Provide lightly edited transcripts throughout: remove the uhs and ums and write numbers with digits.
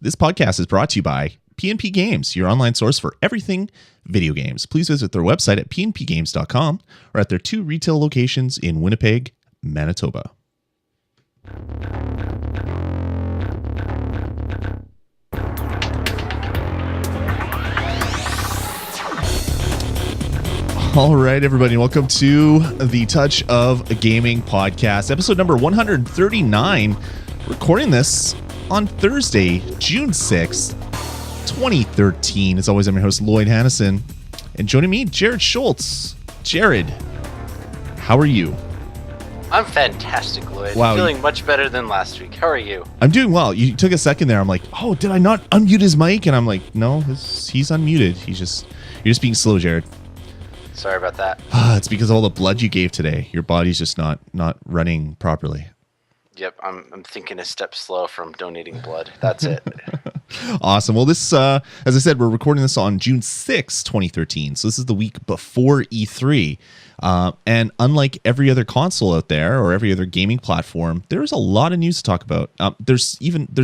This podcast is brought to you by PNP Games, your online source for everything video games. Please visit their website at pnpgames.com or at their 2 retail locations in Winnipeg, Manitoba. All right, everybody, welcome to the Touch of Gaming podcast, episode number 139. Recording this on Thursday, June 6th, 2013. As always, I'm your host, Lloyd Hannison, and joining me, Jared Schultz. Jared, how are you? I'm fantastic, Lloyd. Wow. Feeling much better than last week. How are you? I'm doing well. You took a second there. I'm like, oh, did I not unmute his mic? And I'm like, no, he's unmuted. You're just being slow, Jared. Sorry about that. It's because of all the blood you gave today. Your body's just not running properly. Yep, I'm thinking a step slow from donating blood. That's it. Awesome. Well, this, as I said, we're recording this on June 6, 2013. So this is the week before E3. And unlike every other console out there or every other gaming platform, there's a lot of news to talk about. There's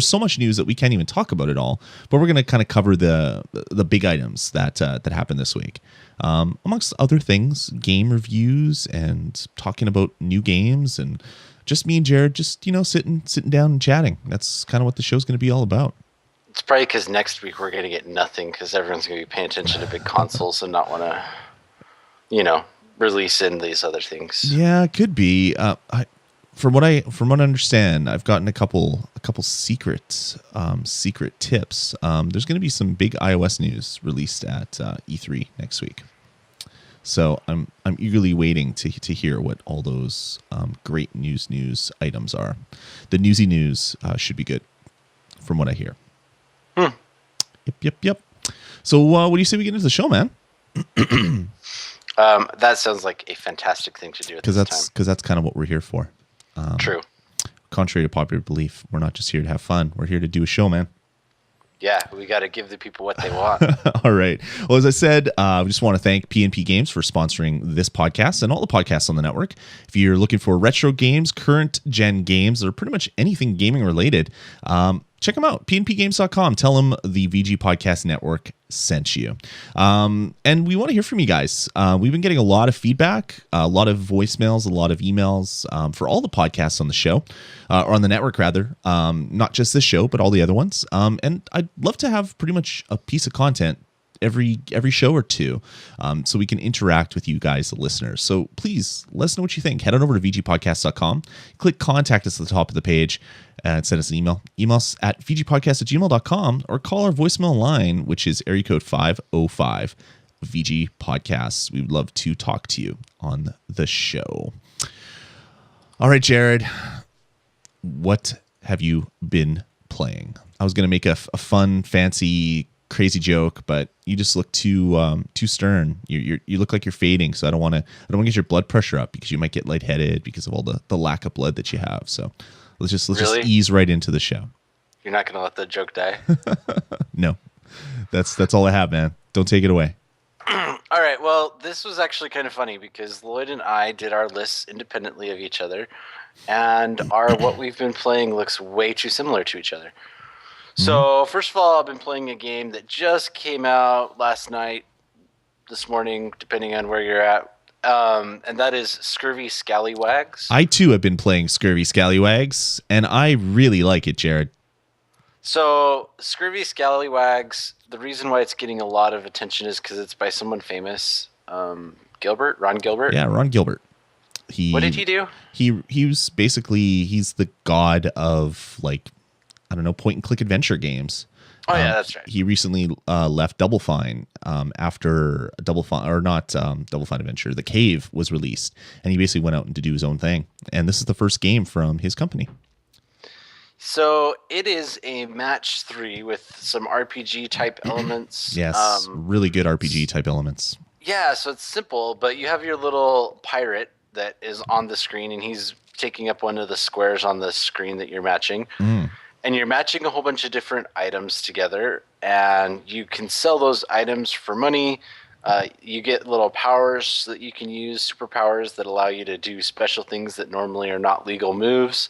so much news that we can't even talk about it all. But we're going to kind of cover the big items that happened this week. Amongst other things, game reviews and talking about new games, and just me and Jared just, sitting down and chatting. That's kind of what the show's going to be all about. It's probably because next week we're going to get nothing because everyone's going to be paying attention to big consoles and not want to, release in these other things. Yeah, it could be. From what I understand, I've gotten a couple secret tips. There's going to be some big iOS news released at E3 next week. So I'm eagerly waiting to hear what all those great news items are. The newsy news should be good, from what I hear. Yep. So what do you say we get into the show, man? That sounds like a fantastic thing to do at this time. Because that's kind of what we're here for. True. Contrary to popular belief, we're not just here to have fun. We're here to do a show, man. Yeah, we got to give the people what they want. All right. Well, as I said, I just want to thank PNP Games for sponsoring this podcast and all the podcasts on the network. If you're looking for retro games, current gen games, or pretty much anything gaming related, check them out. pnpgames.com. Tell them the VGPodcast network sent you. And we want to hear from you guys. We've been getting a lot of feedback, a lot of voicemails, a lot of emails for all the podcasts on the show, or on the network rather. Not just this show, but all the other ones. And I'd love to have pretty much a piece of content every show or two, so we can interact with you guys, the listeners. So please let us know what you think. Head on over to vgpodcast.com, click contact us at the top of the page, and send us an email. Email us at vgpodcast@gmail.com, or call our voicemail line, which is area code 505 VG Podcasts. We would love to talk to you on the show. All right, Jared, what have you been playing? I was going to make a fun, fancy, crazy joke, but you just look too stern. You look like you're fading, so I don't want to get your blood pressure up because you might get lightheaded because of all the lack of blood that you have. So let's just ease right into the show. You're not going to let the joke die? No, that's all I have, man. Don't take it away. All right. Well, this was actually kind of funny because Lloyd and I did our lists independently of each other, and our what we've been playing looks way too similar to each other. So, first of all, I've been playing a game that just came out last night, this morning, depending on where you're at, and that is Scurvy Scallywags. I, too, have been playing Scurvy Scallywags, and I really like it, Jared. So, Scurvy Scallywags, the reason why it's getting a lot of attention is because it's by someone famous, Ron Gilbert. Yeah, Ron Gilbert. What did he do? He was basically, he's the god of, point and click adventure games. Oh yeah, that's right. He recently left Double Fine after Double Fine Adventure. The Cave was released, and he basically went out to do his own thing. And this is the first game from his company. So it is a match 3 with some RPG type elements. Yes, really good RPG type elements. Yeah, so it's simple, but you have your little pirate that is on the screen, and he's taking up one of the squares on the screen that you're matching. And you're matching a whole bunch of different items together, and you can sell those items for money. You get little powers that you can use, superpowers that allow you to do special things that normally are not legal moves.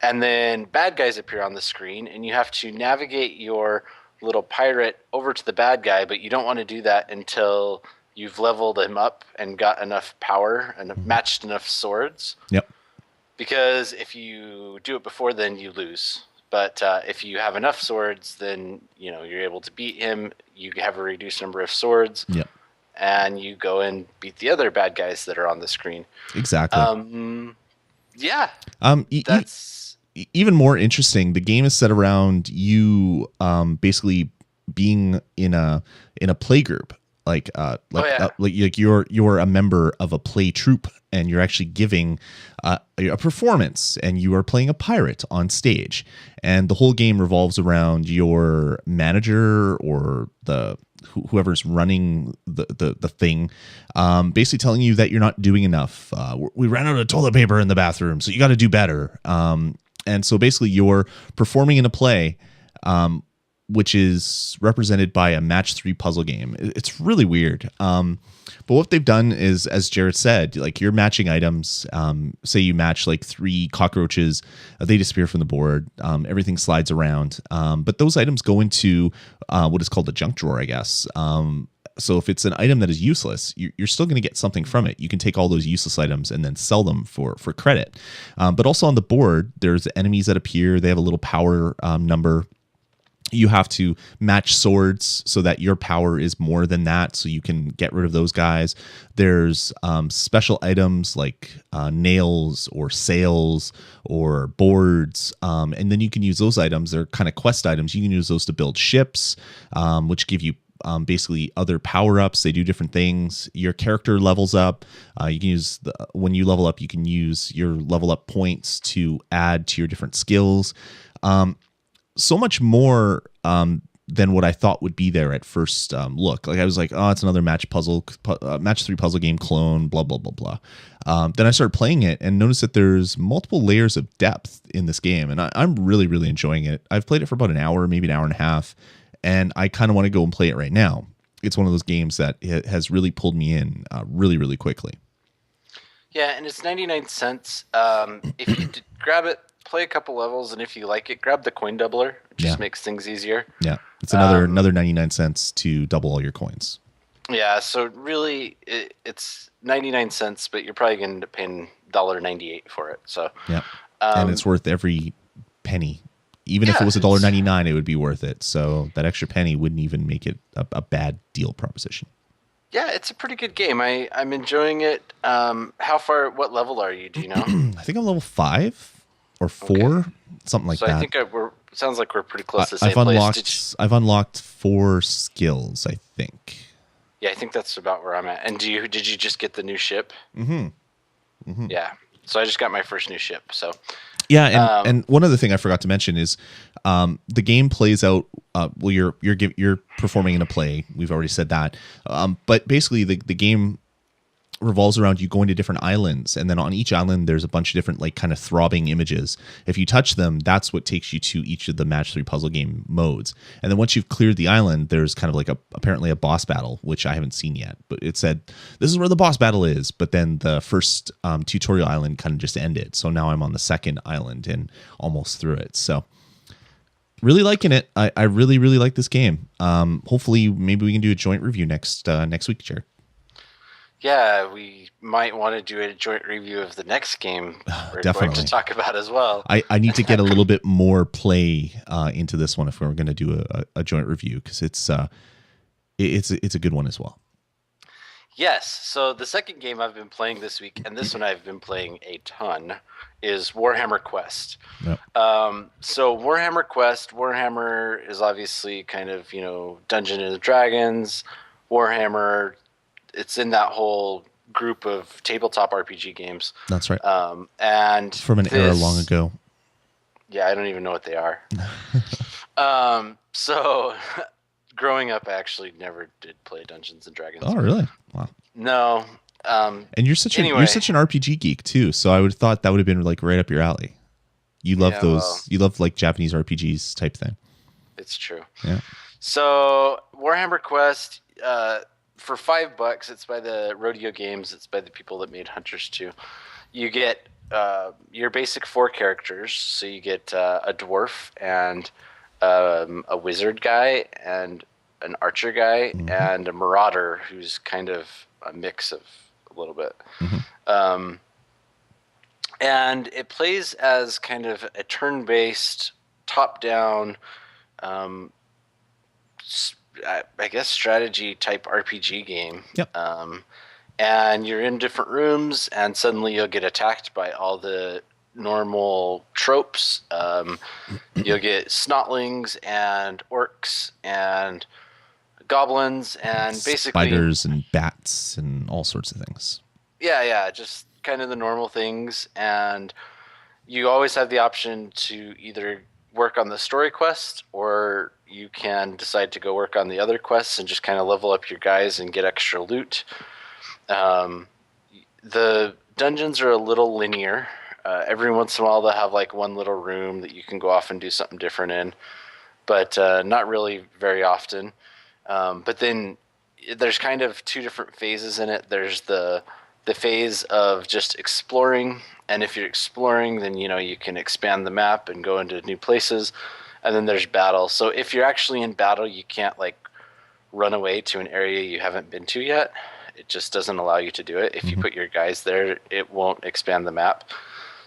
and then bad guys appear on the screen, and you have to navigate your little pirate over to the bad guy, but you don't want to do that until you've leveled him up and got enough power and matched enough swords. Yep. Because if you do it before then, you lose. But if you have enough swords, then you're able to beat him. You have a reduced number of swords. Yep. And you go and beat the other bad guys that are on the screen. Exactly. Yeah. That's even more interesting. The game is set around you basically being in a play group. Like you're a member of a play troupe, and you're actually giving a performance, and you are playing a pirate on stage, and the whole game revolves around your manager or whoever's running the thing, basically telling you that you're not doing enough. We ran out of toilet paper in the bathroom, so you got to do better. And so basically, you're performing in a play. Which is represented by a match 3 puzzle game. It's really weird. But what they've done is, as Jared said, like you're matching items. Say you match like 3 cockroaches, they disappear from the board. Everything slides around. But those items go into what is called the junk drawer, I guess. So if it's an item that is useless, you're still going to get something from it. You can take all those useless items and then sell them for credit. But also on the board, there's enemies that appear. They have a little power number. You have to match swords so that your power is more than that, so you can get rid of those guys. There's special items like nails or sails or boards, and then you can use those items. They're kind of quest items. You can use those to build ships, which give you basically other power-ups. They do different things. Your character levels up. You can use when you level up, you can use your level up points to add to your different skills. So much more than what I thought would be there at first look. Like I was like, oh, it's another match 3 puzzle game clone, blah, blah, blah, blah. Then I started playing it and noticed that there's multiple layers of depth in this game. And I'm really, really enjoying it. I've played it for about an hour, maybe an hour and a half. And I kind of want to go and play it right now. It's one of those games that has really pulled me in really, really quickly. Yeah, and it's 99 cents. If you grab it, play a couple levels, and if you like it, grab the coin doubler. It just makes things easier. Yeah, it's another 99 cents to double all your coins. Yeah, so really, it's 99 cents, but you're probably going to end up paying $1.98 for it. So yeah, and it's worth every penny. Even if it was $1.99, it would be worth it. So that extra penny wouldn't even make it a bad deal proposition. Yeah, it's a pretty good game. I'm enjoying it. What level are you? Do you know? I think I'm level 5 or 4, something like that. So I think sounds like we're pretty close to the same place. I've unlocked 4 skills, I think. Yeah, I think that's about where I'm at. And did you just get the new ship? Mm-hmm. Mm-hmm. Yeah. So I just got my first new ship. So yeah, and one other thing I forgot to mention is the game plays out. Well, you're performing in a play. We've already said that. But basically, the game revolves around you going to different islands, and then on each island there's a bunch of different like kind of throbbing images. If you touch them, that's what takes you to each of the match 3 puzzle game modes. And then once you've cleared the island, there's kind of like apparently a boss battle, which I haven't seen yet, but it said this is where the boss battle is. But then the first tutorial island kind of just ended, so now I'm on the second island and almost through it. So really liking it. I really, really like this game. Hopefully maybe we can do a joint review next week, Jared. Yeah, we might want to do a joint review of the next game we're Definitely. going to talk about as well. I need to get a little bit more play into this one if we're going to do a joint review, because it's a good one as well. Yes. So the second game I've been playing this week, and this one I've been playing a ton, is Warhammer Quest. Yep. So Warhammer is obviously kind of, Dungeons and Dragons, Warhammer. It's in that whole group of tabletop RPG games. That's right. And from an era long ago. Yeah, I don't even know what they are. So growing up, I actually never did play Dungeons and Dragons. Oh, really? Wow. No. And you're such an RPG geek too, so I would have thought that would have been like right up your alley. You love you love like Japanese RPGs type thing. It's true. Yeah. So Warhammer Quest, for $5, it's by the Rodeo Games. It's by the people that made Hunters 2. You get your basic 4 characters. So you get a dwarf and a wizard guy and an archer guy and a marauder who's kind of a mix of a little bit. And it plays as kind of a turn-based, top-down, I guess, strategy-type RPG game. Yep. And you're in different rooms, and suddenly you'll get attacked by all the normal tropes. You'll get snotlings and orcs and goblins and basically spiders and bats and all sorts of things. Yeah, just kind of the normal things. And you always have the option to either work on the story quest, or you can decide to go work on the other quests and just kind of level up your guys and get extra loot. The dungeons are a little linear. Every once in a while they'll have like one little room that you can go off and do something different in, but not really very often. But then there's kind of 2 different phases in it. There's the phase of just exploring, and if you're exploring, then you can expand the map and go into new places. And then there's battle. So if you're actually in battle, you can't like run away to an area you haven't been to yet. It just doesn't allow you to do it. If you put your guys there, it won't expand the map.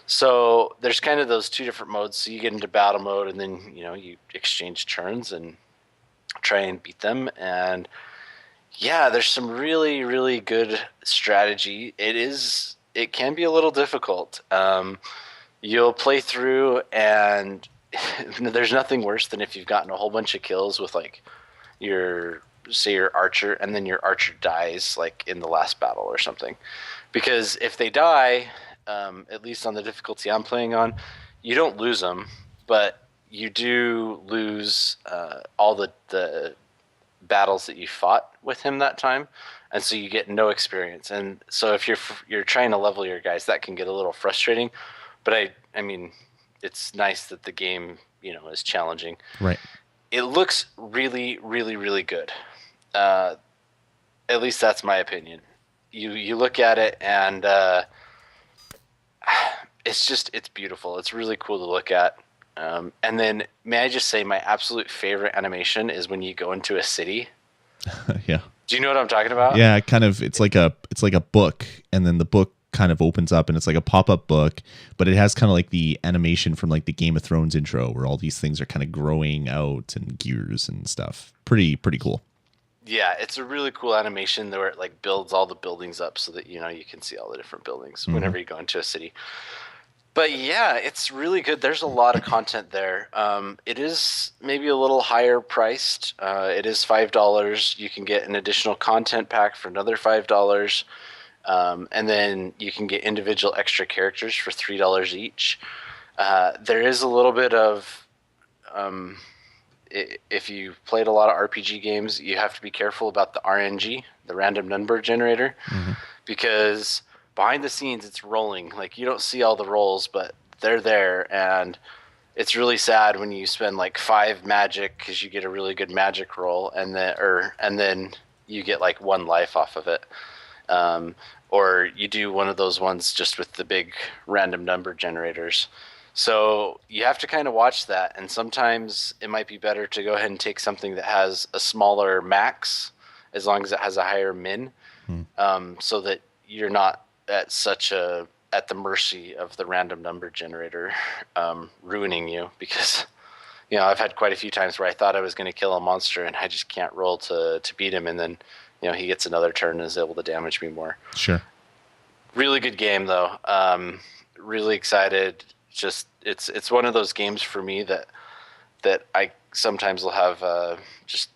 So there's kind of those 2 different modes. So you get into battle mode, and then you exchange turns and try and beat them. And yeah, there's some really, really good strategy. It can be a little difficult. You'll play through, and there's nothing worse than if you've gotten a whole bunch of kills with like your archer, and then your archer dies like in the last battle or something. Because if they die, at least on the difficulty I'm playing on, you don't lose them, but you do lose all the battles that you fought with him that time, and so you get no experience. And so if you're trying to level your guys, that can get a little frustrating. But I mean, it's nice that the game is challenging. Right. It looks really, really, really good. At least that's my opinion. You look at it, and it's beautiful. It's really cool to look at. And then may I just say my absolute favorite animation is when you go into a city. Yeah. Do you know what I'm talking about? Yeah, it's like a book, and then the book kind of opens up, and it's like a pop-up book, but it has kind of like the animation from like the Game of Thrones intro where all these things are kind of growing out and gears and stuff. Pretty cool. Yeah, it's a really cool animation where it like builds all the buildings up so that you can see all the different buildings whenever you go into a city. But yeah, it's really good. There's a lot of content there. It is maybe a little higher priced. It is $5. You can get an additional content pack for another $5. And then you can get individual extra characters for $3 each. There is a little bit of... if you've played a lot of RPG games, you have to be careful about the RNG, the random number generator, because behind the scenes it's rolling. Like, you don't see all the rolls, but they're there, and it's really sad when you spend like 5 magic because you get a really good magic roll, and then you get like 1 life off of it. Or you do one of those ones just with the big random number generators. So you have to kind of watch that, and sometimes it might be better to go ahead and take something that has a smaller max, as long as it has a higher min, so that you're not at the mercy of the random number generator ruining you. Because I've had quite a few times where I thought I was going to kill a monster and I just can't roll to beat him, and then he gets another turn and is able to damage me more. Sure. Really good game though. Really excited. Just it's one of those games for me that I sometimes will have just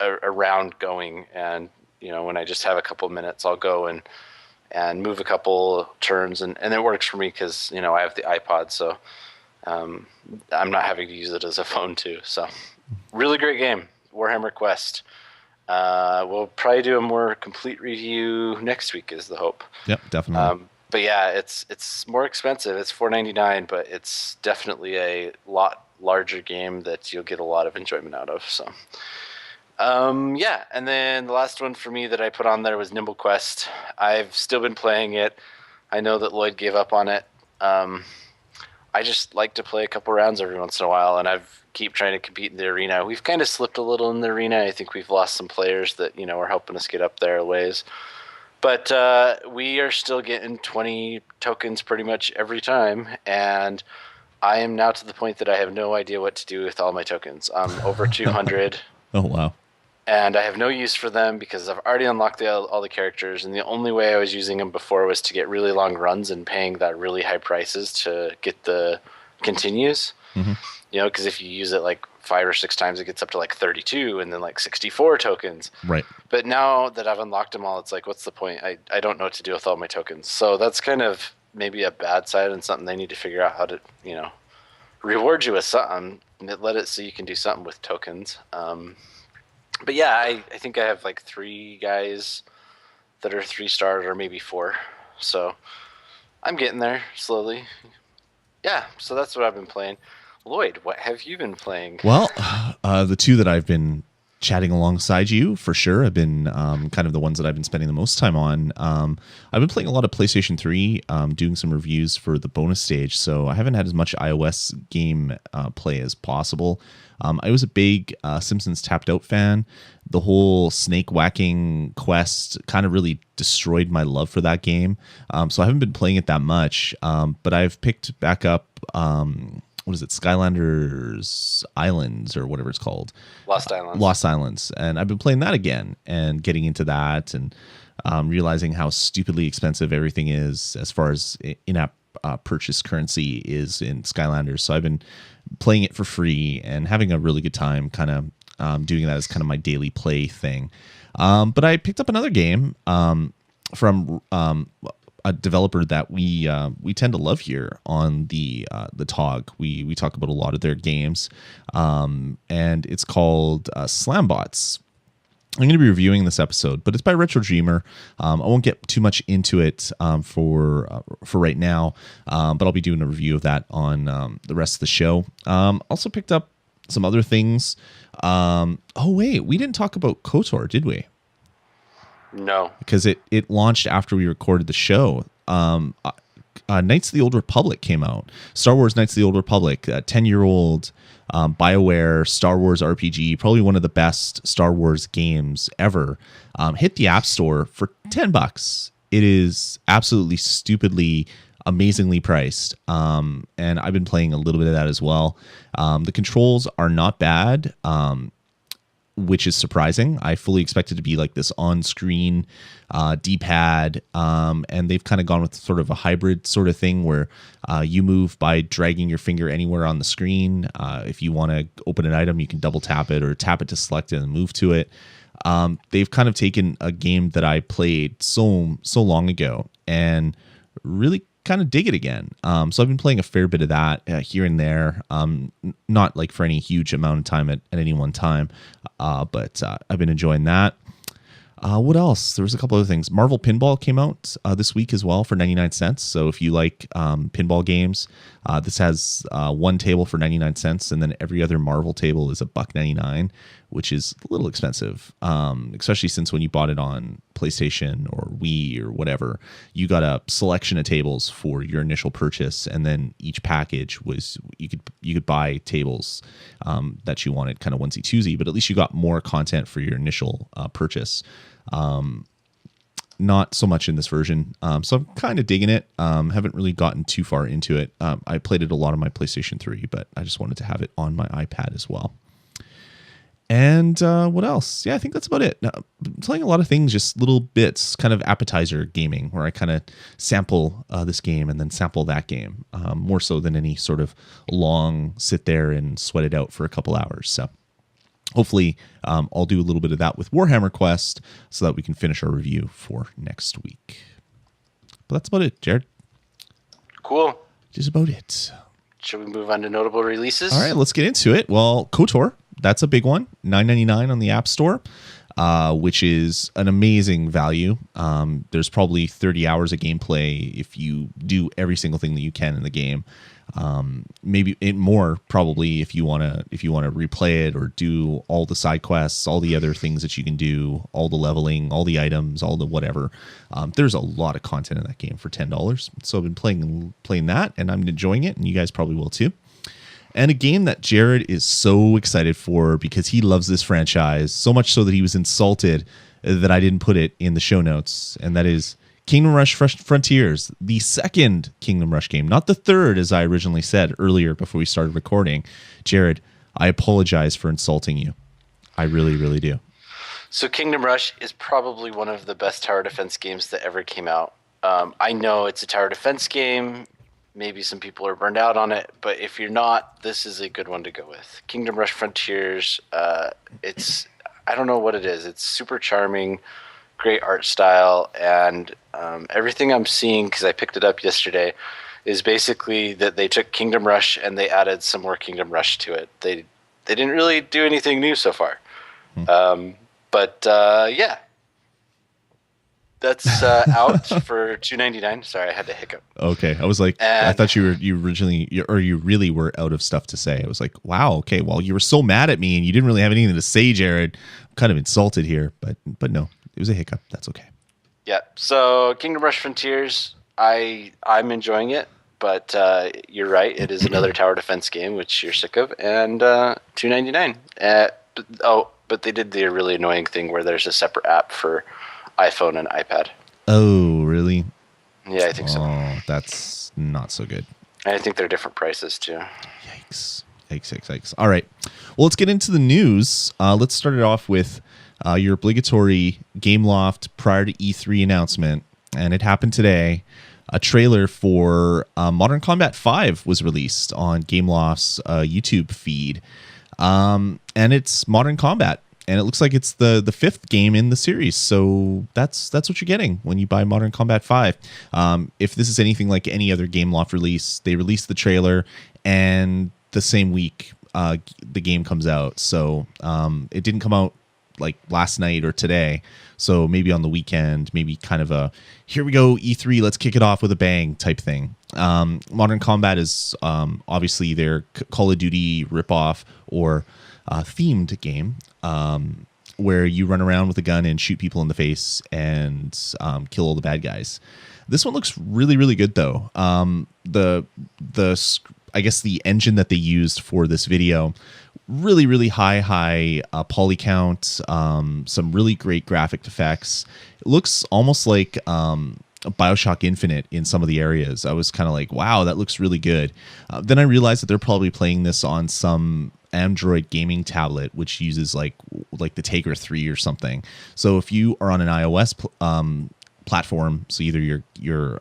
a round going, and when I just have a couple minutes, I'll go and move a couple turns, and it works for me because I have the iPod, so I'm not having to use it as a phone too. So really great game, Warhammer Quest. We'll probably do a more complete review next week is the hope. Yep, definitely. But yeah, it's more expensive. It's $4.99, but it's definitely a lot larger game that you'll get a lot of enjoyment out of. So, yeah. And then the last one for me that I put on there was Nimble Quest. I've still been playing it. I know that Lloyd gave up on it I just like to play a couple rounds every once in a while, and I've keep trying to compete in the arena. We've kind of slipped a little in the arena. I think we've lost some players that are helping us get up there a ways. But we are still getting 20 tokens pretty much every time, and I am now to the point that I have no idea what to do with all my tokens. I'm over 200. Oh, wow. And I have no use for them because I've already unlocked all the characters, and the only way I was using them before was to get really long runs and paying that really high prices to get the continues. Mm-hmm. Because if you use it like 5 or 6 times, it gets up to like 32 and then like 64 tokens. Right. But now that I've unlocked them all, it's like, what's the point? I don't know what to do with all my tokens. So that's kind of maybe a bad side and something they need to figure out how to, reward you with something. Let it so you can do something with tokens. But yeah, I think I have like 3 guys that are 3-star or maybe 4. So I'm getting there slowly. Yeah, so that's what I've been playing. Lloyd, what have you been playing? Well, the 2 that I've been chatting alongside you for sure have been kind of the ones that I've been spending the most time on. I've been playing a lot of PlayStation 3, doing some reviews for the bonus stage, so I haven't had as much iOS game play as possible. I was a big Simpsons Tapped Out fan. The whole snake whacking quest kind of really destroyed my love for that game, so I haven't been playing it that much, but I've picked back up what is it, Skylanders Islands or whatever it's called. Lost Islands. And I've been playing that again and getting into that and realizing how stupidly expensive everything is as far as in-app purchase currency is in Skylanders. So I've been playing it for free and having a really good time kind of doing that as kind of my daily play thing. But I picked up another game from a developer that we tend to love here on the ToG. We talk about a lot of their games, and it's called SlamBots. I'm going to be reviewing this episode, but it's by Retro Dreamer. I won't get too much into it for right now, but I'll be doing a review of that on the rest of the show. Also picked up some other things. Oh wait, we didn't talk about KOTOR, did we? No, because it launched after we recorded the show. Knights of the Old Republic came out. Star Wars Knights of the Old Republic, a 10-year-old BioWare Star Wars RPG, probably one of the best Star Wars games ever, hit the App Store for $10. It is absolutely stupidly, amazingly priced, and I've been playing a little bit of that as well. The controls are not bad, which is surprising. I fully expected to be like this on-screen D-pad, and they've kind of gone with sort of a hybrid sort of thing where you move by dragging your finger anywhere on the screen. If you want to open an item, you can double tap it or tap it to select it and move to it. They've kind of taken a game that I played so long ago and really kind of dig it again. So I've been playing a fair bit of that here and there, not like for any huge amount of time at any one time, but I've been enjoying that. What else? There was a couple other things. Marvel Pinball came out this week as well for 99 cents. So if you like pinball games, this has one table for 99 cents, and then every other Marvel table is $1.99, which is a little expensive, especially since when you bought it on PlayStation or Wii or whatever, you got a selection of tables for your initial purchase, and then each package was you could buy tables that you wanted, kind of onesie twosie, but at least you got more content for your initial purchase. Not so much in this version, so I'm kind of digging it. Haven't really gotten too far into it. I played it a lot on my PlayStation 3, but I just wanted to have it on my iPad as well. And what else? Yeah, I think that's about it. Now, I'm playing a lot of things, just little bits, kind of appetizer gaming, where I kind of sample this game and then sample that game, more so than any sort of long sit there and sweat it out for a couple hours. So hopefully I'll do a little bit of that with Warhammer Quest so that we can finish our review for next week. But that's about it, Jared. Cool. Just about it. Should we move on to notable releases? All right, let's get into it. Well, KOTOR, that's a big one. $9.99 on the App Store, which is an amazing value. There's probably 30 hours of gameplay if you do every single thing that you can in the game. Maybe it more probably if you want to replay it or do all the side quests, all the other things that you can do, all the leveling, all the items, all the whatever. There's a lot of content in that game for $10. So I've been playing that, and I'm enjoying it, and you guys probably will too. And a game that Jared is so excited for because he loves this franchise, so much so that he was insulted that I didn't put it in the show notes, and that is Kingdom Rush Frontiers, the second Kingdom Rush game, not the third, as I originally said earlier before we started recording. Jared, I apologize for insulting you. I really, really do. So Kingdom Rush is probably one of the best tower defense games that ever came out. I know it's a tower defense game. Maybe some people are burned out on it, but if you're not, this is a good one to go with. Kingdom Rush Frontiers, it's, I don't know what it is. It's super charming, great art style, and everything I'm seeing, because I picked it up yesterday, is basically that they took Kingdom Rush and they added some more Kingdom Rush to it. They didn't really do anything new so far. But yeah. That's out for $2.99. Sorry, I had to hiccup. Okay, I was like, I thought you really were out of stuff to say. I was like, wow, okay, well, you were so mad at me and you didn't really have anything to say, Jared. I'm kind of insulted here, but no, it was a hiccup. That's okay. Yeah. So Kingdom Rush Frontiers, I'm enjoying it, but you're right, it is another tower defense game, which you're sick of, and $2.99. But they did the really annoying thing where there's a separate app for iPhone and iPad. Oh, really? Yeah, I think so. Oh, that's not so good. I think they're different prices too. Yikes. All right. Well, let's get into the news. Let's start it off with your obligatory Gameloft prior to E3 announcement. And it happened today. A trailer for Modern Combat 5 was released on Gameloft's YouTube feed. And it's Modern Combat. And it looks like it's the fifth game in the series. So that's what you're getting when you buy Modern Combat 5. If this is anything like any other Gameloft release, they release the trailer and the same week the game comes out. So it didn't come out like last night or today. So maybe on the weekend, maybe kind of a, here we go, E3, let's kick it off with a bang type thing. Modern Combat is obviously their Call of Duty ripoff or themed game where you run around with a gun and shoot people in the face and kill all the bad guys. This one looks really, really good though. I guess the engine that they used for this video, really, really high poly count, some really great graphic effects. It looks almost like BioShock Infinite in some of the areas. I was kind of like, wow, that looks really good. Then I realized that they're probably playing this on some Android gaming tablet, which uses like the Tegra 3 or something. So if you are on an iOS platform, so either your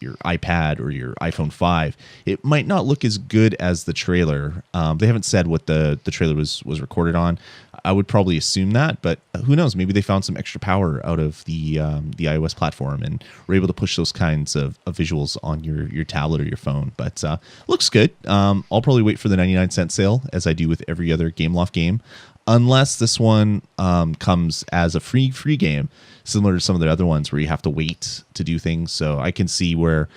iPad or your iPhone 5, it might not look as good as the trailer. They haven't said what the trailer was recorded on. I would probably assume that, but who knows? Maybe they found some extra power out of the iOS platform and were able to push those kinds of visuals on your tablet or your phone. But looks good. I'll probably wait for the 99-cent sale, as I do with every other Gameloft game, unless this one comes as a free game, similar to some of the other ones where you have to wait to do things. So I can see where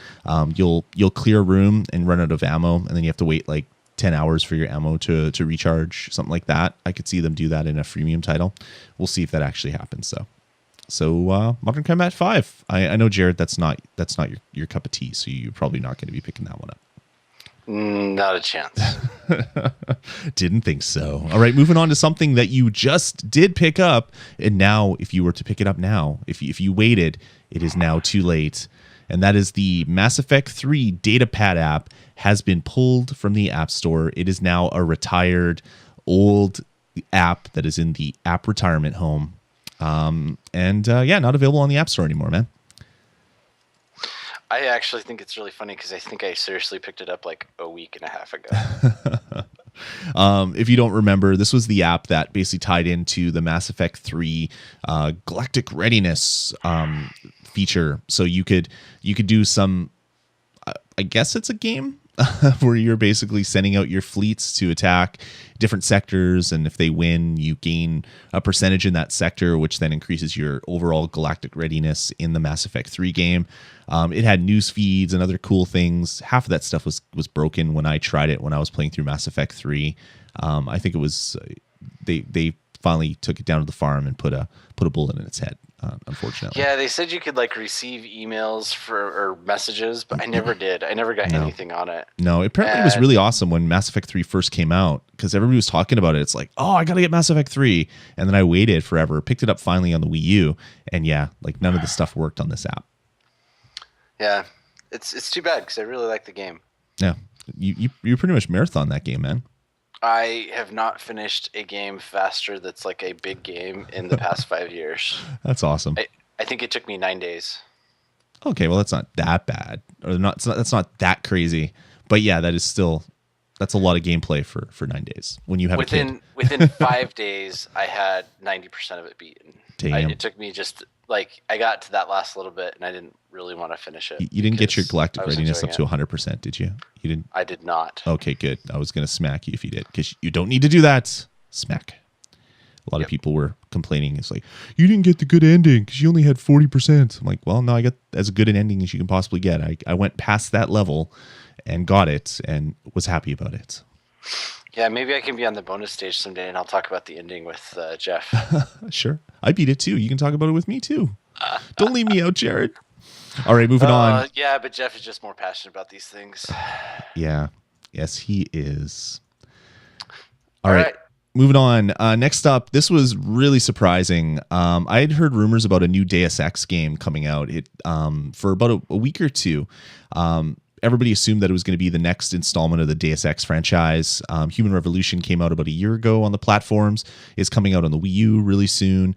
you'll clear a room and run out of ammo, and then you have to wait like 10 hours for your ammo to recharge, something like that. I could see them do that in a freemium title. We'll see if that actually happens. So Modern Combat 5. I know, Jared, that's not your cup of tea, so you're probably not going to be picking that one up. Not a chance. Didn't think so. All right, moving on to something that you just did pick up, and now if you were to pick it up now, if you waited, it is now too late. And that is the Mass Effect 3 Datapad app has been pulled from the App Store. It is now a retired old app that is in the app retirement home. Not available on the App Store anymore, man. I actually think it's really funny because I think I seriously picked it up like a week and a half ago. If you don't remember, this was the app that basically tied into the Mass Effect 3 Galactic Readiness feature. So you could do some, I guess it's a game where you're basically sending out your fleets to attack different sectors, and if they win, you gain a percentage in that sector, which then increases your overall galactic readiness in the Mass Effect 3 game. It had news feeds and other cool things. Half of that stuff was broken when I tried it when I was playing through Mass Effect 3. I think it was they finally took it down to the farm and put a bullet in its head. Unfortunately. Yeah, they said you could like receive emails or messages, but I never did. I never got anything on it. No, apparently it was really awesome when Mass Effect 3 first came out, because everybody was talking about it. It's like, oh, I got to get Mass Effect 3. And then I waited forever, picked it up finally on the Wii U. And yeah, like none of the stuff worked on this app. Yeah, it's too bad because I really like the game. Yeah, you pretty much marathon that game, man. I have not finished a game faster that's like a big game in the past 5 years. That's awesome. I think it took me 9 days. Okay, well, that's not that bad. Or that's not that crazy. But yeah, that's a lot of gameplay for 9 days when you have a kid. Within 5 days, I had 90% of it beaten. Damn. It took me just like I got to that last little bit, and I didn't really want to finish it. You didn't get your galactic readiness up to 100%, did you? You didn't. I did not. Okay, good. I was gonna smack you if you did, because you don't need to do that. Smack. A lot of people were complaining. It's like, you didn't get the good ending because you only had 40%. I'm like, well, no, I got as good an ending as you can possibly get. I went past that level and got it and was happy about it. Yeah, maybe I can be on the bonus stage someday, and I'll talk about the ending with Jeff. Sure. I beat it too. You can talk about it with me too. Don't leave me out, Jared. All right, moving on. Yeah, but Jeff is just more passionate about these things. Yeah. Yes, he is. All right. Moving on. Next up, this was really surprising. I had heard rumors about a new Deus Ex game coming out for about a week or two. Everybody assumed that it was going to be the next installment of the Deus Ex franchise. Human Revolution came out about a year ago on the platforms. It's coming out on the Wii U really soon.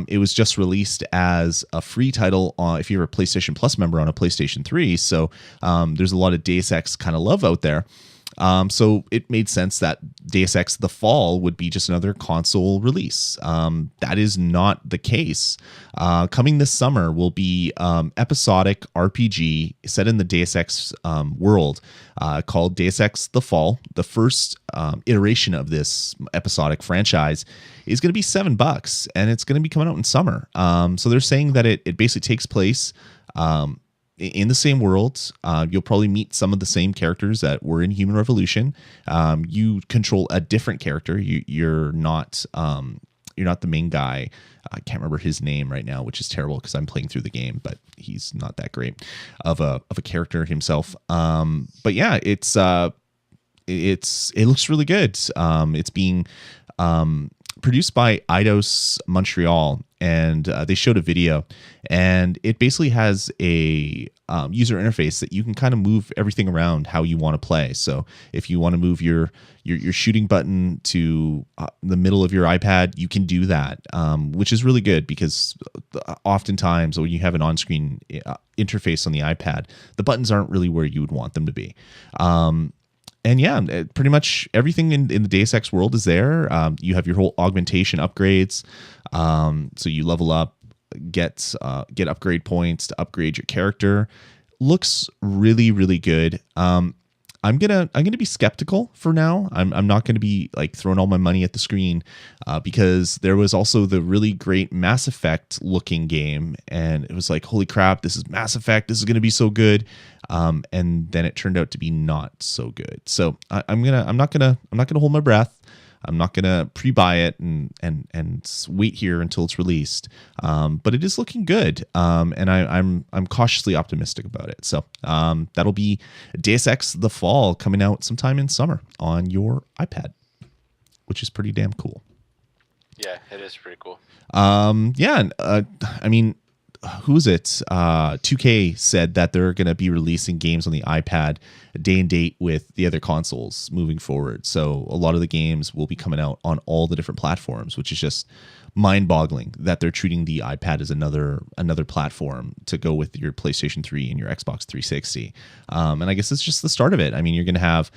It was just released as a free title if you're a PlayStation Plus member on a PlayStation 3. So there's a lot of Deus Ex kind of love out there. So it made sense that Deus Ex The Fall would be just another console release. That is not the case. Coming this summer will be episodic RPG set in the Deus Ex world called Deus Ex The Fall. The first iteration of this episodic franchise is going to be $7, and it's going to be coming out in summer. So they're saying that it basically takes place in the same world. You'll probably meet some of the same characters that were in Human Revolution. You control a different character. You're not the main guy. I can't remember his name right now, which is terrible because I'm playing through the game, but he's not that great of a character himself. But yeah, it looks really good. It's being produced by Eidos Montreal, and they showed a video, and it basically has a user interface that you can kind of move everything around how you want to play. So if you want to move your shooting button to the middle of your iPad, you can do that, which is really good because oftentimes when you have an on-screen interface on the iPad, the buttons aren't really where you would want them to be. And yeah, pretty much everything in the Deus Ex world is there. You have your whole augmentation upgrades. So you level up, get upgrade points to upgrade your character. Looks really, really good. I'm gonna be skeptical for now. I'm not gonna be like throwing all my money at the screen because there was also the really great Mass Effect looking game, and it was like, holy crap, this is Mass Effect. This is gonna be so good. And then it turned out to be not so good. So I'm not gonna hold my breath. I'm not gonna pre-buy it and wait here until it's released. But it is looking good, and I'm cautiously optimistic about it. So that'll be Deus Ex The Fall coming out sometime in summer on your iPad, which is pretty damn cool. Yeah, it is pretty cool. I mean, who is it? 2K said that they're going to be releasing games on the iPad day and date with the other consoles moving forward. So a lot of the games will be coming out on all the different platforms, which is just mind-boggling that they're treating the iPad as another platform to go with your PlayStation 3 and your Xbox 360. And I guess it's just the start of it. I mean, you're going to have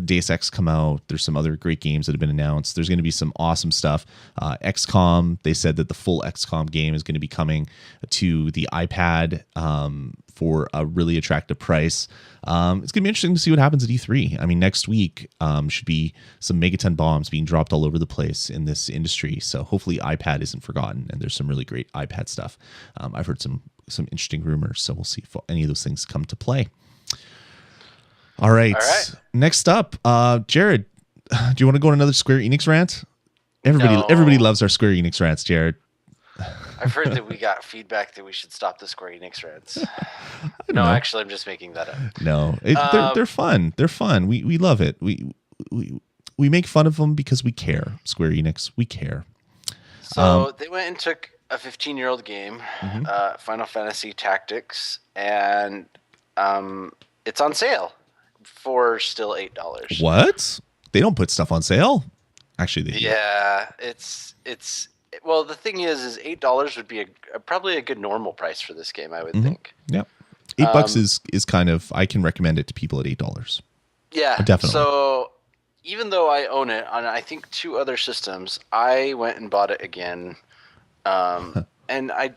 Deus Ex come out. There's some other great games that have been announced. There's going to be some awesome stuff. XCOM, they said that the full XCOM game is going to be coming to the iPad for a really attractive price. It's going to be interesting to see what happens at E3. I mean, next week should be some megaton bombs being dropped all over the place in this industry. So hopefully iPad isn't forgotten, and there's some really great iPad stuff. I've heard some interesting rumors, so we'll see if any of those things come to play. All right. Next up, Jared, do you want to go on another Square Enix rant? Everybody loves our Square Enix rants, Jared. I've heard that we got feedback that we should stop the Square Enix rants. No, actually, I'm just making that up. No, they're fun. They're fun. We love it. We make fun of them because we care. Square Enix, we care. So they went and took a 15-year-old game, Final Fantasy Tactics, and it's on sale for still $8. What? They don't put stuff on sale? Actually, they do. Yeah, well, the thing is $8 would be probably a good normal price for this game, I would think. Yep. $8 is kind of, I can recommend it to people at $8. Yeah, definitely. So even though I own it on, I think, 2 other systems, I went and bought it again. And I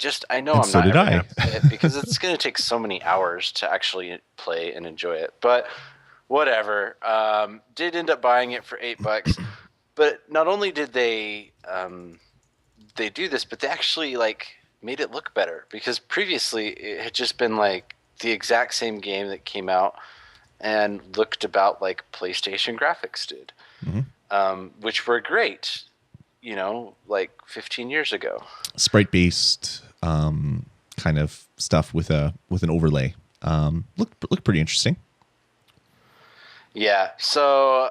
know I'm not going to play it because it's going to take so many hours to actually play and enjoy it. But whatever. Did end up buying it for $8. But not only did they do this, but they actually made it look better, because previously it had just been the exact same game that came out and looked about like PlayStation graphics did, which were great, 15 years ago. Sprite based kind of stuff with an overlay. Looked pretty interesting. Yeah. So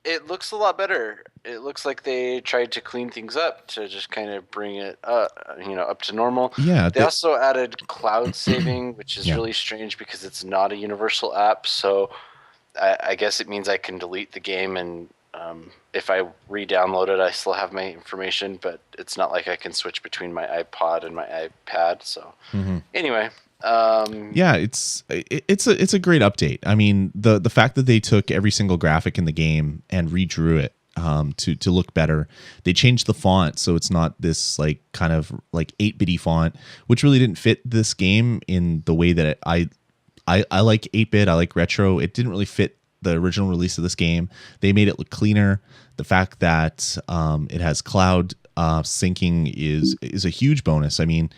it looks a lot better. It looks like they tried to clean things up to just kind of bring it up to normal. Yeah. They also added cloud saving, which is really strange because it's not a universal app. So I guess it means I can delete the game, and if I re-download it, I still have my information, but it's not like I can switch between my iPod and my iPad. So anyway. Yeah, it's a great update. I mean, the fact that they took every single graphic in the game and redrew it to look better. They changed the font so it's not this kind of 8-bitty font, which really didn't fit this game in the way that I like 8-bit. I like retro. It didn't really fit the original release of this game. They made it look cleaner. The fact that it has cloud syncing is a huge bonus. I mean,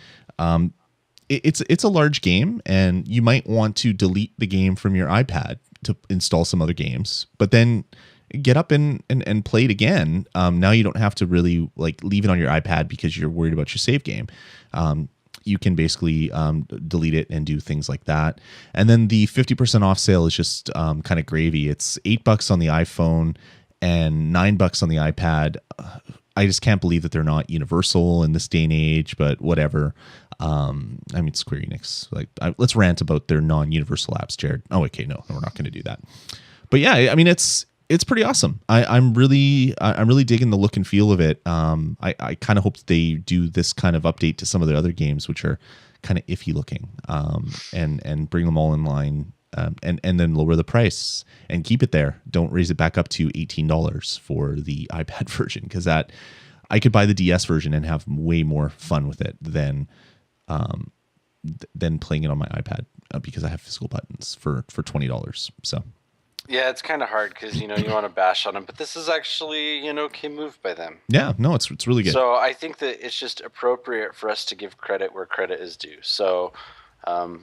it's a large game, and you might want to delete the game from your iPad to install some other games, but then get up and play it again. Now you don't have to really leave it on your iPad because you're worried about your save game. You can basically delete it and do things like that. And then the 50% off sale is just kind of gravy. It's $8 on the iPhone and $9 on the iPad. I just can't believe that they're not universal in this day and age, but whatever. I mean, Square Enix. Let's rant about their non-universal apps, Jared. Oh, okay, no, we're not going to do that. But yeah, I mean, it's pretty awesome. I'm really digging the look and feel of it. I kind of hope that they do this kind of update to some of the other games, which are kind of iffy looking, and bring them all in line, and then lower the price and keep it there. Don't raise it back up to $18 for the iPad version, because that I could buy the DS version and have way more fun with it than playing it on my iPad because I have physical buttons for $20. So. Yeah, it's kind of hard because, you want to bash on them, but this is actually an okay move by them. Yeah, no, it's really good. So I think that it's just appropriate for us to give credit where credit is due. So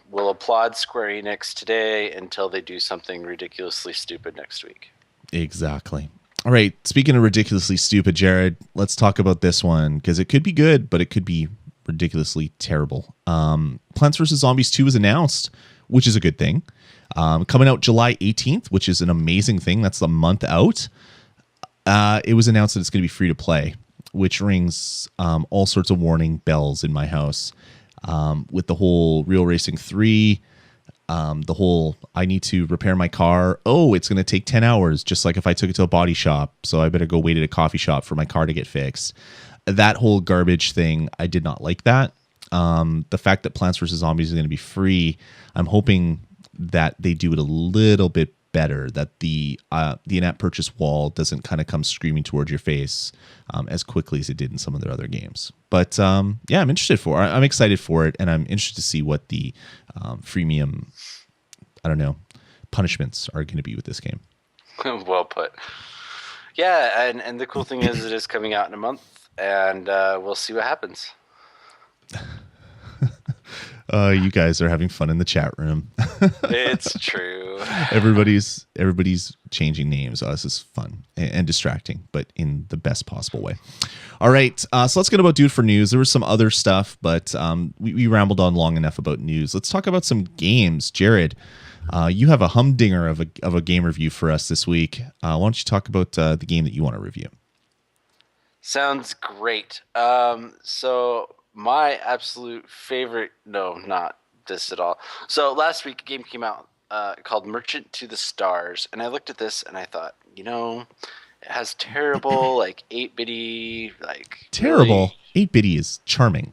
we'll applaud Square Enix today until they do something ridiculously stupid next week. Exactly. All right, speaking of ridiculously stupid, Jared, let's talk about this one, because it could be good, but it could be ridiculously terrible. Plants vs. Zombies 2 was announced, which is a good thing. Coming out July 18th, which is an amazing thing. That's the month out. It was announced that it's going to be free to play, which rings all sorts of warning bells in my house. With the whole Real Racing 3, the whole I need to repair my car. Oh, it's going to take 10 hours, just like if I took it to a body shop. So I better go wait at a coffee shop for my car to get fixed. That whole garbage thing, I did not like that. The fact that Plants vs. Zombies is going to be free, I'm hoping that they do it a little bit better, that the in-app purchase wall doesn't kind of come screaming towards your face as quickly as it did in some of their other games. But I'm interested I'm excited for it, and I'm interested to see what the freemium, punishments are going to be with this game. Well put. Yeah, and the cool thing is it is coming out in a month, and we'll see what happens. You guys are having fun in the chat room. It's true. Everybody's changing names. This is fun and distracting, but in the best possible way. All right, so let's get about Dude for News. There was some other stuff, but we rambled on long enough about news. Let's talk about some games. Jared, you have a humdinger of a game review for us this week. Why don't you talk about the game that you want to review? Sounds great. So my absolute favorite, no, not this at all. So last week a game came out called Merchant to the Stars, and I looked at this and I thought, it has terrible 8-bitty terrible. 8-bitty is charming.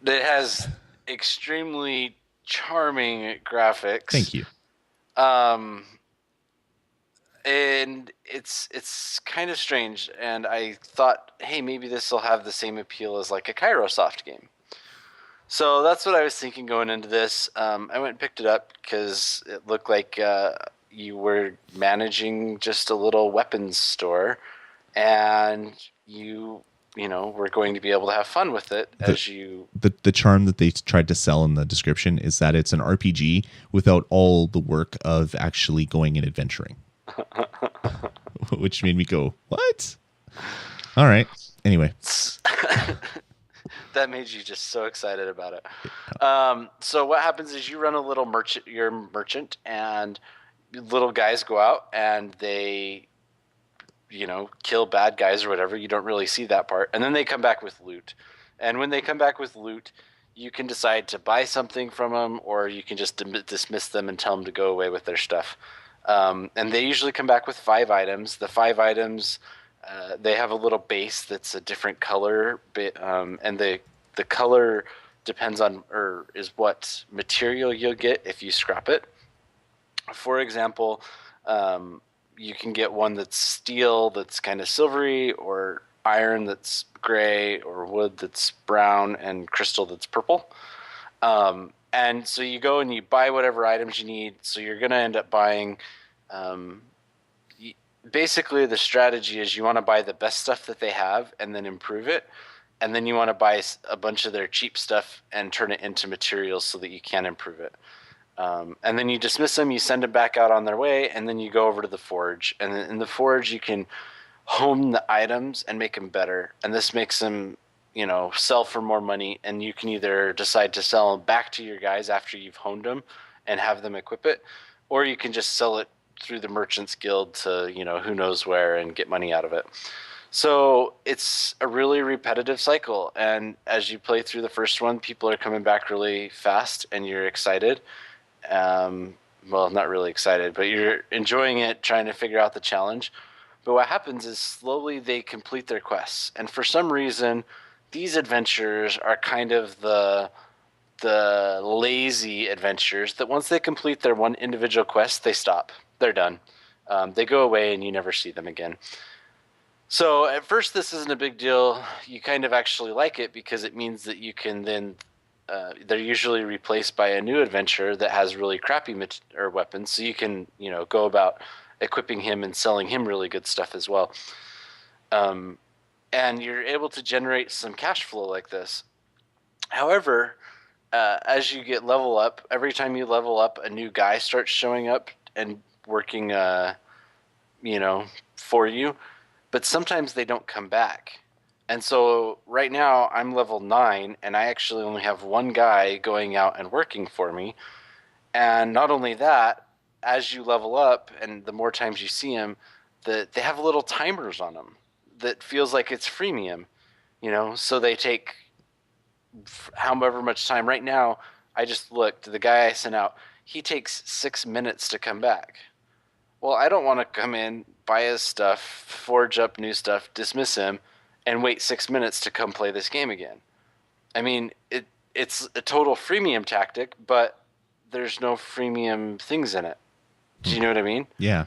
It has extremely charming graphics. Thank you. And it's kind of strange, and I thought, hey, maybe this will have the same appeal as a Kairosoft game. So that's what I was thinking going into this. I went and picked it up because it looked like you were managing just a little weapons store, and you were going to be able to have fun with it The charm that they tried to sell in the description is that it's an RPG without all the work of actually going and adventuring. Which made me go, what? All right. Anyway. That made you just so excited about it. So what happens is you run a little merchant, you're a merchant, and little guys go out and they, kill bad guys or whatever. You don't really see that part. And then they come back with loot. And when they come back with loot, you can decide to buy something from them, or you can just dismiss them and tell them to go away with their stuff. And they usually come back with 5 items. The 5 items, they have a little base that's a different color, and the color depends on, or is what material you'll get if you scrap it. For example, you can get one that's steel that's kind of silvery, or iron that's gray, or wood that's brown, and crystal that's purple. And so you go and you buy whatever items you need. So you're going to end up buying, basically the strategy is you want to buy the best stuff that they have and then improve it. And then you want to buy a bunch of their cheap stuff and turn it into materials so that you can improve it. And then you dismiss them, you send them back out on their way, and then you go over to the forge. And in the forge, you can hone the items and make them better. And this makes them, sell for more money. And you can either decide to sell them back to your guys after you've honed them and have them equip it, or you can just sell it through the Merchants Guild to, who knows where, and get money out of it. So it's a really repetitive cycle. And as you play through the first one, people are coming back really fast and you're excited. Well, not really excited, but you're enjoying it, trying to figure out the challenge. But what happens is slowly they complete their quests. And for some reason, these adventures are kind of the lazy adventures that once they complete their one individual quest, they stop. They're done. They go away and you never see them again. So at first, this isn't a big deal. You kind of actually like it because it means that you can then they're usually replaced by a new adventure that has really crappy weapons. So you can, go about equipping him and selling him really good stuff as well. And you're able to generate some cash flow like this. However, as you get level up, every time you level up, a new guy starts showing up and working, for you. But sometimes they don't come back. And so right now I'm level 9 and I actually only have one guy going out and working for me. And not only that, as you level up and the more times you see him, they have little timers on them that feels like it's freemium, so they take however much time. Right now, I just looked, the guy I sent out, he takes 6 minutes to come back. Well, I don't want to come in, buy his stuff, forge up new stuff, dismiss him, and wait 6 minutes to come play this game again. I mean, it's a total freemium tactic, but there's no freemium things in it. Do you know what I mean? Yeah.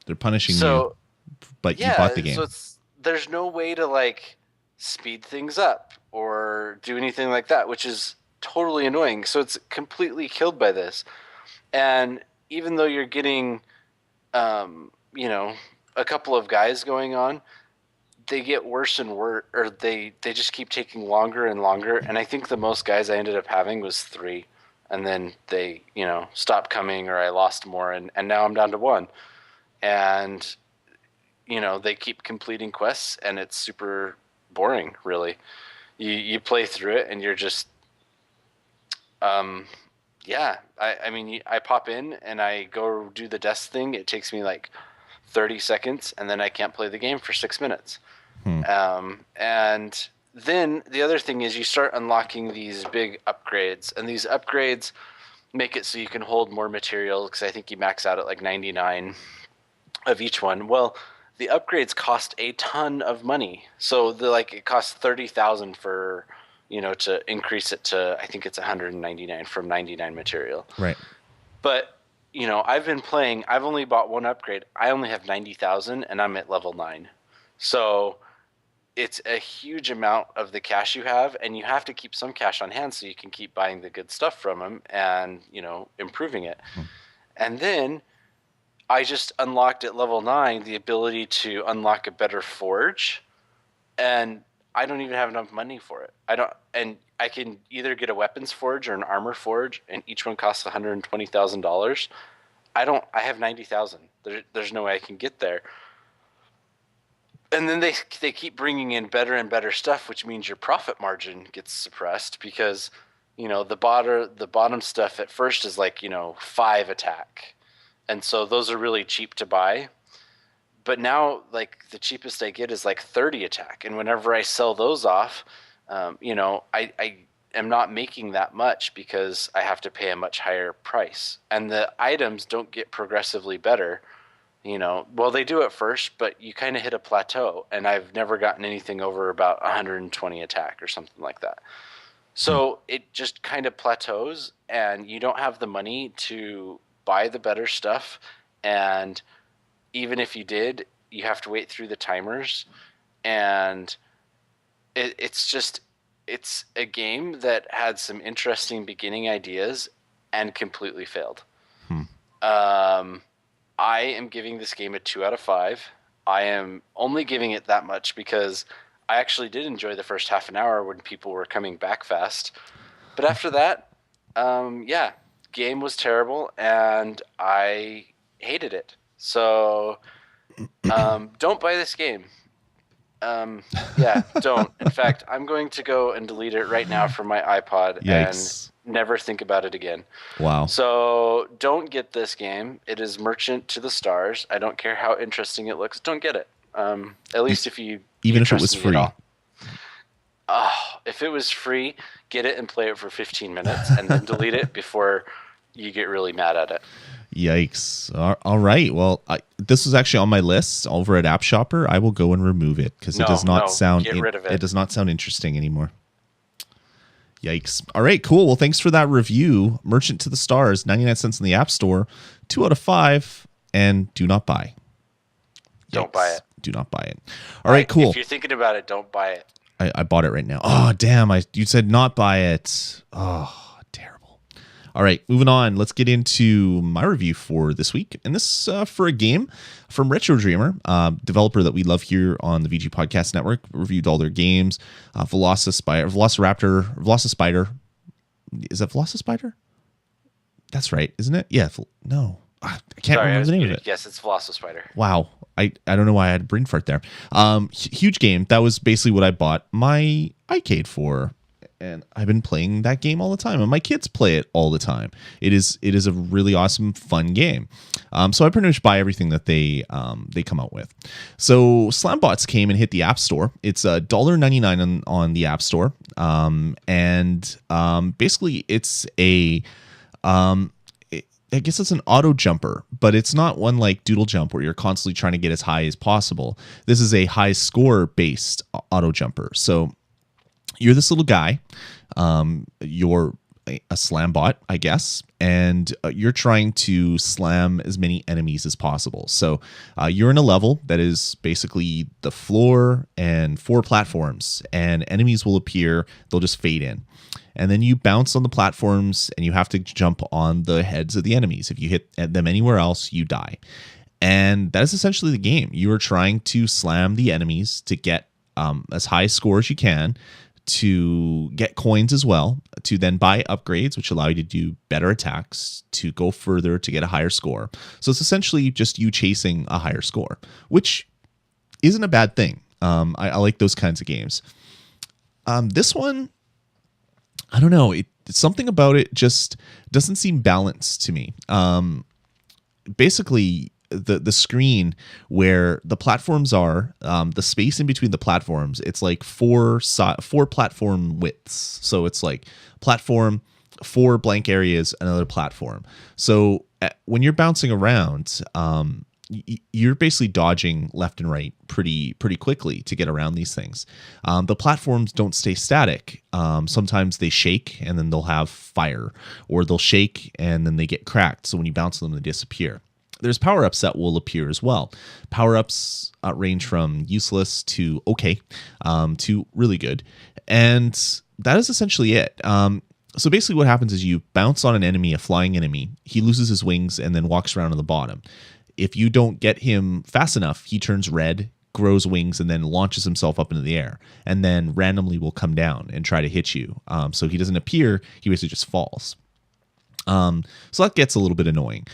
They're punishing you, So but you yeah, bought the game. so there's no way to like speed things up or do anything like that, which is totally annoying. So it's completely killed by this. And even though you're getting, you know, a couple of guys going on, they get worse and worse, or they just keep taking longer and longer. And I think the most guys I ended up having was 3, and then they, you know, stopped coming, or I lost more, and now I'm down to 1. And you know, they keep completing quests, and it's super boring. Really, you play through it, and you're just, yeah. I mean, I pop in and I go do the desk thing. It takes me like 30 seconds, and then I can't play the game for 6 minutes. And then the other thing is you start unlocking these big upgrades, and these upgrades make it so you can hold more material, because I think you max out at like 99 of each one. Well, the upgrades cost a ton of money. So it costs 30,000 for, you know, to increase it to, I think it's 199 from 99 material. Right. But, you know, I've been playing, I've only bought one upgrade. I only have 90,000 and I'm at level 9. So it's a huge amount of the cash you have, and you have to keep some cash on hand so you can keep buying the good stuff from them and, you know, improving it. And then I just unlocked at level 9 the ability to unlock a better forge, and I don't even have enough money for it. And I can either get a weapons forge or an armor forge, and each one costs $120,000. I have 90,000. There's no way I can get there. And then they keep bringing in better and better stuff, which means your profit margin gets suppressed, because, you know, the bottom stuff at first is like, you know, 5 attack. And so those are really cheap to buy. But now, like, the cheapest I get is like 30 attack. And whenever I sell those off, you know, I am not making that much because I have to pay a much higher price. And the items don't get progressively better. You know, well, they do at first, but you kind of hit a plateau. And I've never gotten anything over about 120 attack or something like that. So it just kind of plateaus, and you don't have the money to buy the better stuff. And even if you did, you have to wait through the timers. And it's a game that had some interesting beginning ideas and completely failed. I am giving this game a 2 out of 5. I am only giving it that much because I actually did enjoy the first half an hour when people were coming back fast. But after that, yeah, game was terrible, and I hated it. So don't buy this game. Yeah, don't. In fact, I'm going to go and delete it right now from my iPod. Yikes. And never think about it again. Wow. So don't get this game. It is Merchant to the Stars. I don't care how interesting it looks. Don't get it. At least if you even if it was free. If it was free, get it and play it for 15 minutes and then delete it before you get really mad at it. Yikes. All right. Well, this was actually on my list over at App Shopper. I will go and remove it because it does not sound get rid of it. It does not sound interesting anymore. Yikes. All right, cool. Well, thanks for that review. Merchant to the Stars, 99 cents in the App Store, 2 out of 5, and do not buy. Don't buy it. Do not buy it. All right, cool. If you're thinking about it, don't buy it. I bought it right now. Oh, damn. You said not buy it. Oh, terrible. All right, moving on. Let's get into my review for this week. And this for a game from Retro Dreamer, developer that we love here on the VG Podcast Network. Reviewed all their games. Velocispider. Is that Velocispider? That's right, isn't it? Yeah. No. I can't remember the name of it. Yes, it's Velocispider. Wow. I don't know why I had a brain fart there. Huge game. That was basically what I bought my iCade for. And I've been playing that game all the time. And my kids play it all the time. It is a really awesome, fun game. So I pretty much buy everything that they come out with. So SlamBots came and hit the App Store. It's $1.99 on the App Store. Basically it's I guess it's an auto jumper, but it's not one like Doodle Jump where you're constantly trying to get as high as possible. This is a high score based auto jumper. So you're this little guy. You're a slam bot, I guess, and you're trying to slam as many enemies as possible. So you're in a level that is basically the floor and 4 platforms, and enemies will appear. They'll just fade in. And then you bounce on the platforms, and you have to jump on the heads of the enemies. If you hit them anywhere else, you die. And that is essentially the game. You are trying to slam the enemies to get as high a score as you can, to get coins as well, to then buy upgrades, which allow you to do better attacks, to go further, to get a higher score. So it's essentially just you chasing a higher score, which isn't a bad thing. I like those kinds of games. This one, I don't know. Something about it just doesn't seem balanced to me. Basically, the screen where the platforms are, the space in between the platforms, it's like four platform widths. So it's like platform, 4 blank areas, another platform. So when you're bouncing around, you're basically dodging left and right pretty quickly to get around these things. The platforms don't stay static. Sometimes they shake and then they'll have fire, or they'll shake and then they get cracked. So when you bounce them, they disappear. There's power-ups that will appear as well. Power-ups range from useless to okay, to really good. And that is essentially it. So basically what happens is you bounce on an enemy, a flying enemy. He loses his wings and then walks around on the bottom. If you don't get him fast enough, he turns red, grows wings, and then launches himself up into the air. And then randomly will come down and try to hit you. So he doesn't appear. He basically just falls. So that gets a little bit annoying.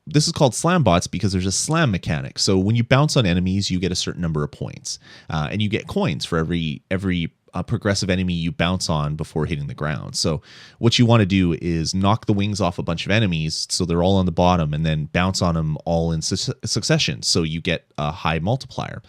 This is called SlamBots because there's a slam mechanic. So when you bounce on enemies, you get a certain number of points, and you get coins for every progressive enemy you bounce on before hitting the ground. So what you want to do is knock the wings off a bunch of enemies so they're all on the bottom, and then bounce on them all in succession so you get a high multiplier.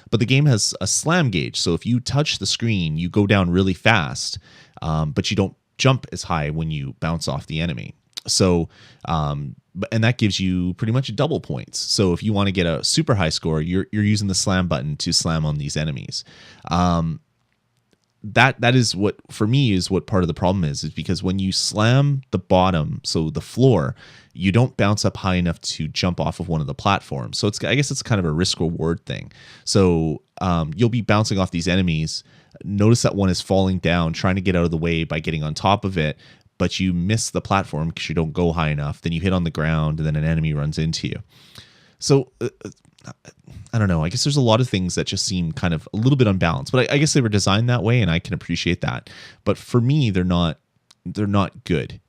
But the game has a slam gauge. So if you touch the screen, you go down really fast, but you don't jump as high when you bounce off the enemy. So, and that gives you pretty much double points. So if you want to get a super high score, you're using the slam button to slam on these enemies. That is what, for me, is what part of the problem is because when you slam the bottom, so the floor, you don't bounce up high enough to jump off of one of the platforms. So I guess it's kind of a risk reward thing. So you'll be bouncing off these enemies. Notice that one is falling down, trying to get out of the way by getting on top of it, but you miss the platform because you don't go high enough. Then you hit on the ground, and then an enemy runs into you. So I don't know. I guess there's a lot of things that just seem kind of a little bit unbalanced. But I guess they were designed that way, and I can appreciate that. But for me, they're not good.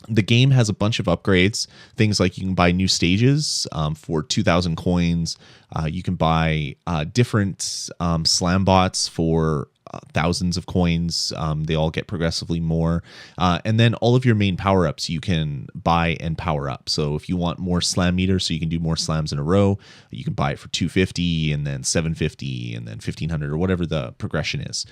The game has a bunch of upgrades. Things like you can buy new stages for 2,000 coins. You can buy different SlamBots for thousands of coins. They all get progressively more. And then all of your main power-ups you can buy and power up. So if you want more slam meters so you can do more slams in a row, you can buy it for 250 and then 750 and then 1,500 or whatever the progression is.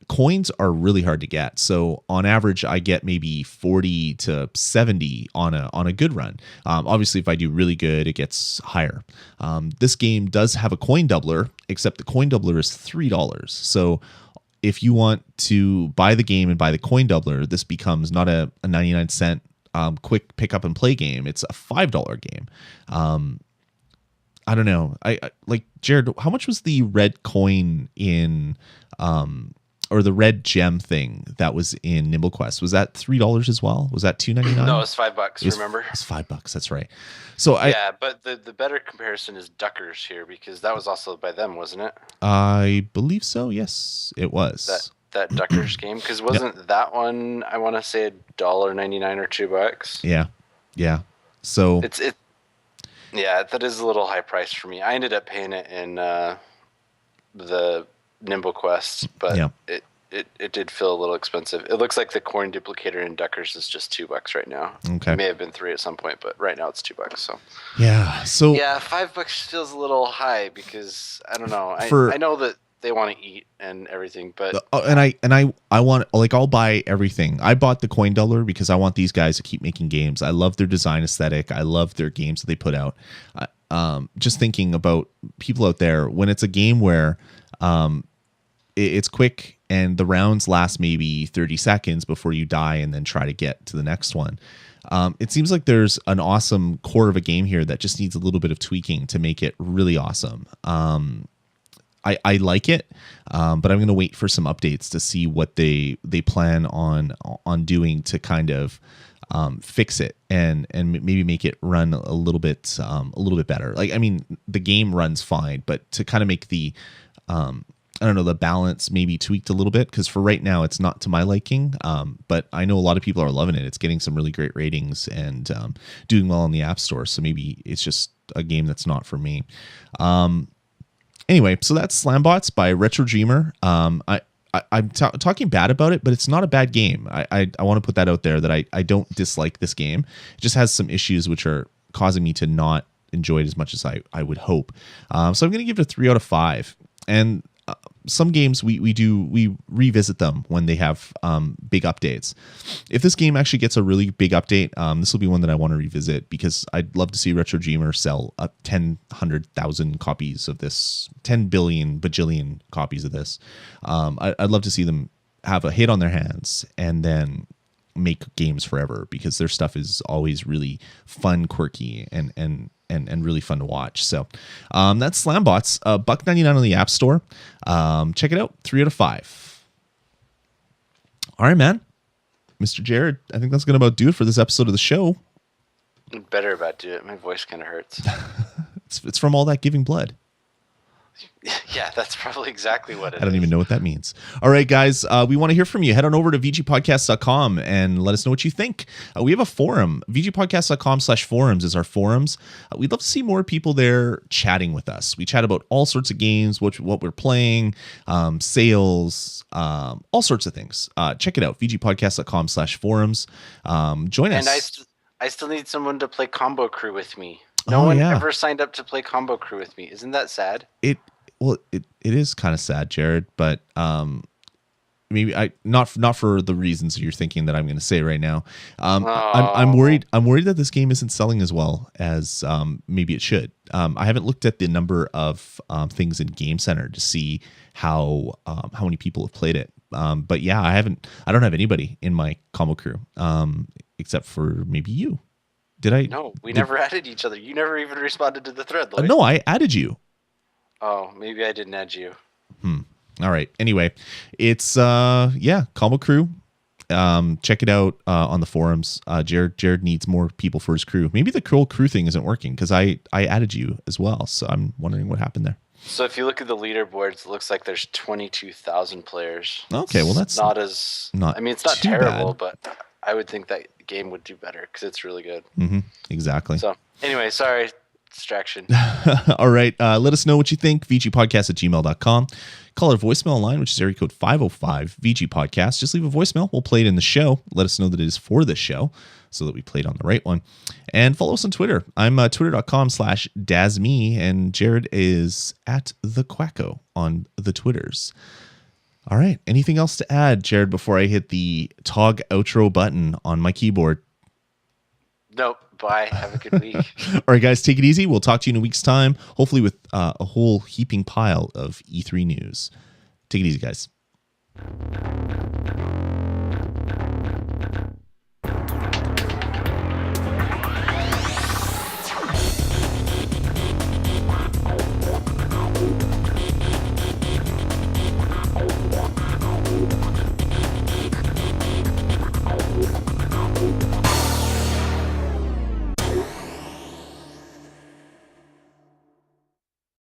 Coins are really hard to get. So on average, I get maybe 40 to 70 on a good run. Obviously, if I do really good, it gets higher. This game does have a coin doubler, except the coin doubler is $3. So if you want to buy the game and buy the coin doubler, this becomes not a 99-cent quick pick up and play game. It's a $5 game. I don't know. I like, Jared, how much was the red coin in or the red gem thing that was in NimbleQuest? Was that $3 as well? Was that $2.99? No, it was $5. Remember? It was $5. That's right. So yeah, but the better comparison is Duckers here because that was also by them, wasn't it? I believe so. Yes, it was. That Duckers game, because wasn't that one, I want to say $1.99 or $2? Yeah. So yeah, that is a little high price for me. I ended up paying it in the NimbleQuest, but it did feel a little expensive. It looks like the coin duplicator in Duckers is just $2 right now. Okay, it may have been $3 at some point, but right now it's $2. So yeah, $5 feels a little high because I don't know. I know that they want to eat and everything, but I want, like, I'll buy everything. I bought the coin doubler because I want these guys to keep making games. I love their design aesthetic. I love their games that they put out. Just thinking about people out there when it's a game where it's quick and the rounds last maybe 30 seconds before you die and then try to get to the next one. It seems like there's an awesome core of a game here that just needs a little bit of tweaking to make it really awesome. I like it, but I'm going to wait for some updates to see what they plan on doing to kind of fix it and maybe make it run a little bit better. Like, I mean, the game runs fine, but to kind of make the I don't know, the balance maybe tweaked a little bit, because for right now it's not to my liking. But I know a lot of people are loving it. It's getting some really great ratings and doing well in the App Store. So maybe it's just a game that's not for me. Anyway, so that's SlamBots by Retro Dreamer. I'm talking bad about it, but it's not a bad game. I want to put that out there, that I don't dislike this game. It just has some issues which are causing me to not enjoy it as much as I would hope. So I'm going to give it a 3 out of 5. And some games we revisit them when they have big updates. If this game actually gets a really big update, this will be one that I want to revisit, because I'd love to see Retro Dreamer sell 100,000 copies of this, 10 billion bajillion copies of this. I'd love to see them have a hit on their hands and then make games forever, because their stuff is always really fun, quirky, and really fun to watch. So that's SlamBots, $1.99 on the App Store. Check it out. 3 out of 5. All right, man. Mr. Jared, I think that's going to about do it for this episode of the show. Better about do it. My voice kind of hurts. It's from all that giving blood. Yeah, that's probably exactly what it is. I don't even know what that means. All right, guys, we want to hear from you. Head on over to VGPodcast.com and let us know what you think. We have a forum. VGPodcast.com/forums is our forums. We'd love to see more people there chatting with us. We chat about all sorts of games, what we're playing, sales, all sorts of things. Check it out, VGPodcast.com/forums. Join us. And I still need someone to play Combo Crew with me. No one ever signed up to play Combo Crew with me. Isn't that sad? It is kind of sad, Jared, but maybe not for the reasons you're thinking that I'm going to say right now. I'm worried that this game isn't selling as well as maybe it should. I haven't looked at the number of things in Game Center to see how many people have played it. But yeah, I don't have anybody in my Combo Crew except for maybe you. No, we never added each other. You never even responded to the thread, Lloyd. No, I added you. Oh, maybe I didn't add you. All right. Anyway, it's Combo Crew. Check it out on the forums. Jared needs more people for his crew. Maybe the crew thing isn't working, because I added you as well. So I'm wondering what happened there. So if you look at the leaderboards, it looks like there's 22,000 players. Okay, well that's it's not terrible, bad. but I would think that game would do better, because it's really good. Mm-hmm. Exactly. So anyway, sorry, distraction. All right. Let us know what you think. VGPodcast@gmail.com. Call our voicemail line, which is area code 505-VG-Podcast. Just leave a voicemail. We'll play it in the show. Let us know that it is for this show so that we played on the right one. And follow us on Twitter. I'm twitter.com/Dazme, and Jared is @TheQuacko on the Twitters. All right. Anything else to add, Jared, before I hit the ToG outro button on my keyboard? Nope. Bye. Have a good week. All right, guys, take it easy. We'll talk to you in a week's time, hopefully with a whole heaping pile of E3 news. Take it easy, guys.